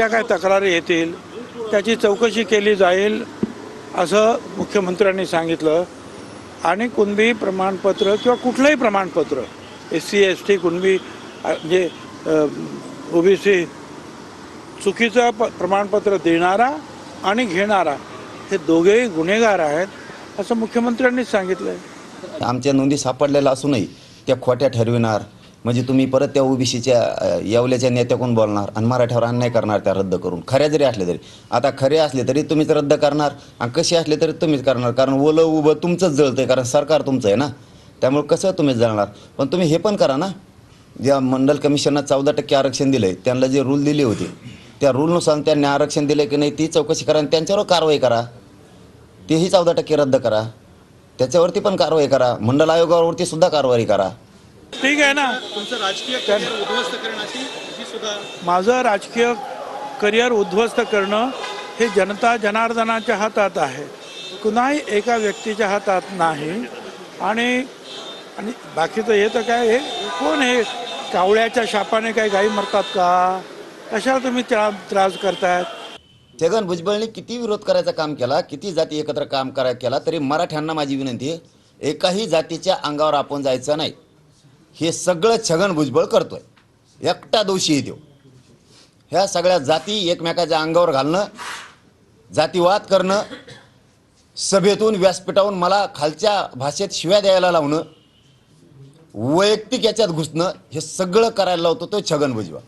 त्या काय तक्रारी येतील त्याची चौकशी केली जाईल असं मुख्यमंत्र्यांनी सांगितलं। आणि कुणबी प्रमाणपत्र किंवा कुठलंही प्रमाणपत्र SC ST कुणबी म्हणजे OBC चुकीचं प्रमाणपत्र देणारा आणि घेणारा हे दोघेही गुन्हेगार आहेत असं मुख्यमंत्र्यांनी सांगितलं आहे। आमच्या नोंदी सापडलेल्या असूनही त्या खोट्या ठरविणार म्हणजे तुम्ही परत त्या OBCच्या येवल्याच्या नेत्याकडून बोलणार आणि मराठ्यावर अन्याय करणार त्या रद्द करून। खऱ्या जरी असले तरी आता खरे असले तरी तुम्हीच रद्द करणार आणि कसे असले तरी तुम्हीच करणार, कारण ओलं उभं तुमचंच जळतंय, कारण सरकार तुमचं आहे ना, त्यामुळे कसं तुम्हीच जळणार। पण तुम्ही हे पण करा ना, ज्या मंडल कमिशननं 14% आरक्षण दिलं आहे त्यांना जे रूल दिले होते त्या रूलनुसार त्यांनी आरक्षण दिलं की नाही ती चौकशी करा आणि त्यांच्यावर कारवाई करा, तेही 14% रद्द करा, त्याच्यावरती पण कारवाई करा, मंडल आयोगावरती सुद्धा कारवाई करा। ठीक आहे ना, तुमचं राजकीय करिअर उद्ध्वस्त करण्याची ही सुद्धा माझं राजकीय करिअर उद्ध्वस्त करणं हे जनता जनार्दनाच्या हातात आहे, कुणाही एका व्यक्तीच्या हातात नाही। आणि बाकीचं हे तर काय, हे कोण हे कावळ्याच्या शापाने काही गायी मरतात का? कशाला तुम्ही त्रास करतायत? छगन भुजबळने किती विरोध करायचं काम केला, किती जाती एकत्र काम केला तरी मराठ्यांना माझी विनंती आहे, एकाही जातीच्या अंगावर आपण जायचं नाही। हे सगळं छगन भुजबळ करतोय, एकटा दोषी आहे तो। ह्या सगळ्या जाती एकमेकाच्या अंगावर घालणं, जातीवाद करणं, सभेतून व्यासपीठावरून मला खालच्या भाषेत शिव्या द्यायला लावणं, वैयक्तिक याच्यात घुसणं, हे सगळं करायला लावतो तो छगन भुजबळ।